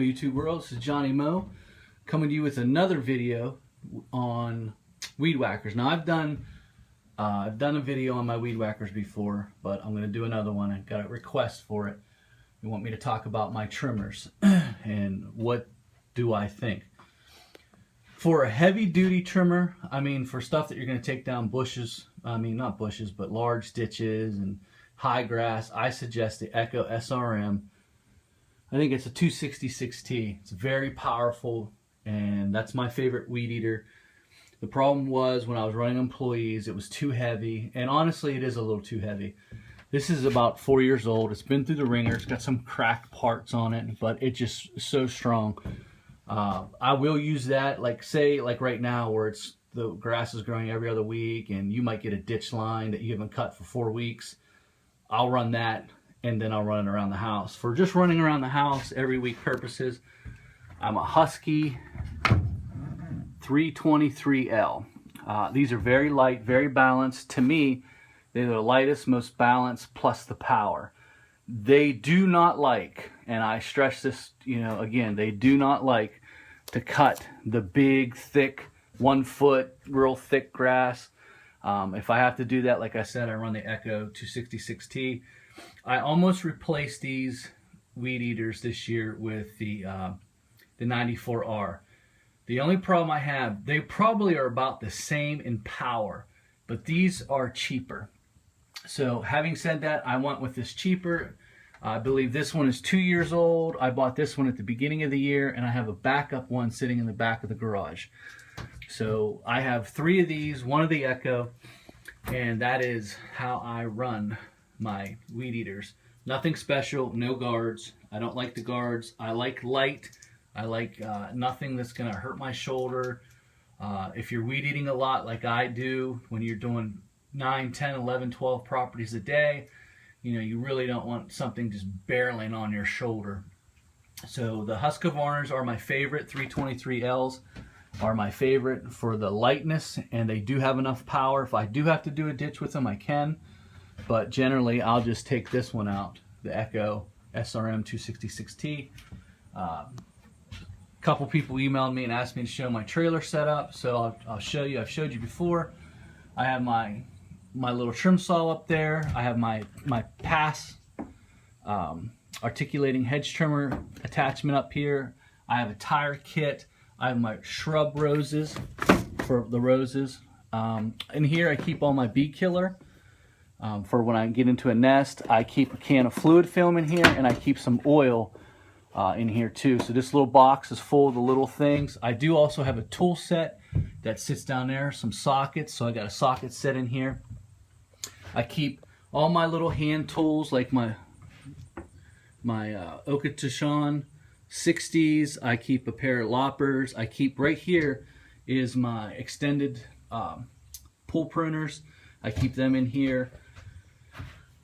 my YouTube world. This is Johnny Moe coming to you with another video on weed whackers. Now I've done a video on my weed whackers before, but I'm going to do another one. I got a request for it. You want me to talk about my trimmers and what do I think. For a heavy duty trimmer, I mean for stuff that you're going to take down bushes, I mean not bushes, but large ditches and high grass, I suggest the Echo SRM. I think it's a 266T. It's very powerful, and that's my favorite weed eater. The problem was when I was running employees, it was too heavy, and honestly it is a little too heavy. This is about 4 years old. It's been through the ringer. It's got some cracked parts on it, but it's just so strong. I will use that, like say like right now where it's the grass is growing every other week and you might get a ditch line that you haven't cut for 4 weeks. I'll run that and then I'll run it around the house. For just running around the house every week purposes, I'm a Husky 323L. These are very light, very balanced. To me, they're the lightest, most balanced, plus the power. They do not like, and I stress this, again, they do not like to cut the big, thick, 1 foot, real thick grass. If I have to do that, like I said, I run the Echo 266T. I almost replaced these weed eaters this year with the 94R. The only problem I have, they probably are about the same in power, but these are cheaper. So having said that, I went with this cheaper. I believe this one is 2 years old. I bought this one at the beginning of the year, and I have a backup one sitting in the back of the garage. So I have 3 of these, 1 of the Echo, and that is how I run my weed eaters. Nothing special, no guards. I don't like the guards. I like light. I like nothing that's going to hurt my shoulder. If you're weed eating a lot like I do, when you're doing 9, 10, 11, 12 properties a day, you really don't want something just barreling on your shoulder. So the Husqvarnas are my favorite. 323Ls are my favorite for the lightness, and they do have enough power. If I do have to do a ditch with them, I can. But generally, I'll just take this one out, the Echo SRM 266T. A couple people emailed me and asked me to show my trailer setup, so I'll show you. I've showed you before. I have my little trim saw up there. I have my pass articulating hedge trimmer attachment up here. I have a tire kit. I have my shrub roses for the roses. In here I keep all my bee killer. For when I get into a nest, I keep a can of fluid film in here, and I keep some oil in here too. So this little box is full of the little things. I do also have a tool set that sits down there, some sockets. So I got a socket set in here. I keep all my little hand tools, like my Okatashon 60s. I keep a pair of loppers. I keep right here is my extended pull pruners. I keep them in here.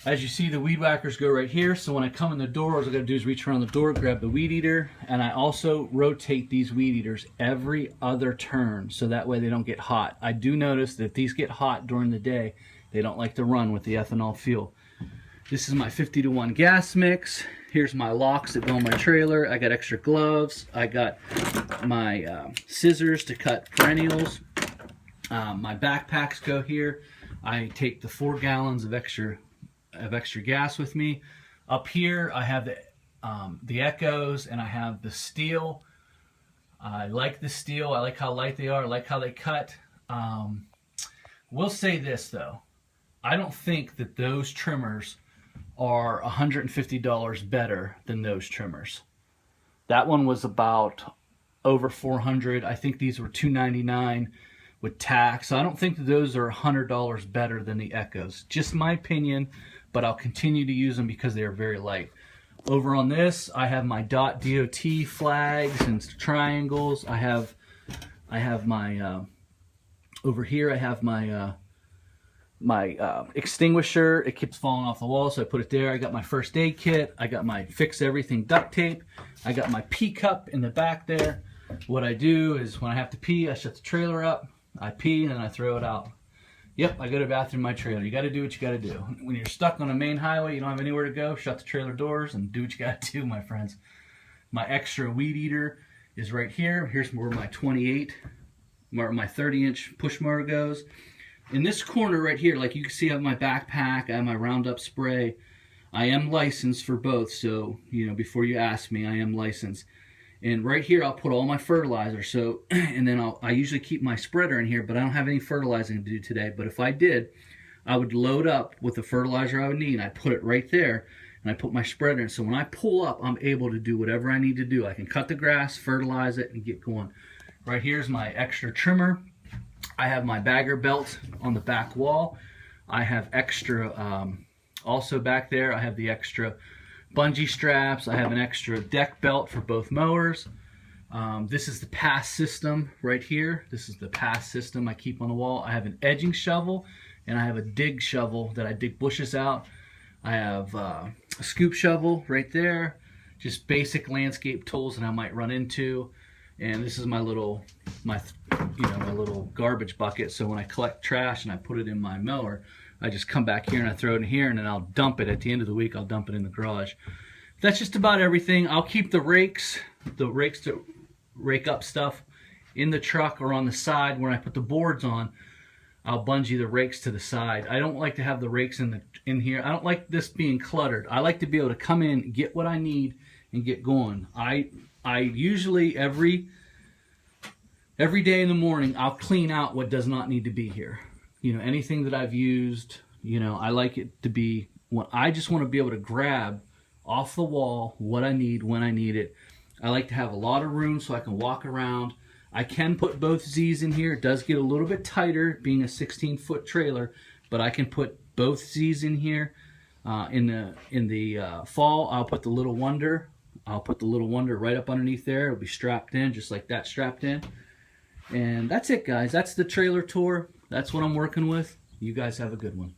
As you see, the weed whackers go right here. So when I come in the door, all I gotta do is reach around the door, grab the weed eater, and I also rotate these weed eaters every other turn, so that way they don't get hot. I do notice that if these get hot during the day, they don't like to run with the ethanol fuel. This is my 50-to-1 gas mix. Here's my locks that go on my trailer. I got extra gloves. I got my scissors to cut perennials. My backpacks go here. I take the 4 gallons of extra gas with me. Up here I have the Echoes, and I have the Stihl. I like the Stihl. I like how light they are. I like how they cut. We'll say this though, I don't think that those trimmers are $150 better than those trimmers. That one was about over $400. I think these were $299 with tax. So I don't think that those are $100 better than the Echoes. Just my opinion, but I'll continue to use them because they are very light. Over on this, I have my .dot flags and triangles. I have my over here. I have my extinguisher. It keeps falling off the wall, so I put it there. I got my first aid kit. I got my fix everything duct tape. I got my pee cup in the back there. What I do is when I have to pee, I shut the trailer up. I pee and then I throw it out. Yep, I go to the bathroom in my trailer. You got to do what you got to do. When you're stuck on a main highway, you don't have anywhere to go, shut the trailer doors and do what you got to do, my friends. My extra weed eater is right here. Here's where my 28, where my 30-inch push mower goes. In this corner right here, like you can see, I have my backpack, I have my Roundup spray. I am licensed for both, so before you ask me, I am licensed. And right here, I'll put all my fertilizer. So, and then I usually keep my spreader in here, but I don't have any fertilizing to do today. But if I did, I would load up with the fertilizer I would need, and I put it right there, and I put my spreader in. So when I pull up, I'm able to do whatever I need to do. I can cut the grass, fertilize it, and get going. Right here's my extra trimmer. I have my bagger belt on the back wall. I have extra, also back there, I have the extra bungee straps. I have an extra deck belt for both mowers. This is the pass system right here. This is the pass system I keep on the wall. I have an edging shovel, and I have a dig shovel that I dig bushes out. I have a scoop shovel right there. Just basic landscape tools that I might run into. And this is my little garbage bucket. So when I collect trash and I put it in my mower, I just come back here and I throw it in here, and then I'll dump it at the end of the week. I'll dump it in the garage. That's just about everything. I'll keep the rakes to rake up stuff in the truck or on the side. When I put the boards on, I'll bungee the rakes to the side. I don't like to have the rakes in here. I don't like this being cluttered. I like to be able to come in, get what I need, and get going. I usually every day in the morning, I'll clean out what does not need to be here. Anything that I've used, I like it to be, I just want to be able to grab off the wall what I need when I need it. I like to have a lot of room so I can walk around. I can put both Z's in here. It does get a little bit tighter being a 16-foot trailer, but I can put both Z's in here. In the fall, I'll put the Little Wonder. I'll put the Little Wonder right up underneath there. It'll be strapped in, just like that, strapped in. And that's it, guys. That's the trailer tour. That's what I'm working with. You guys have a good one.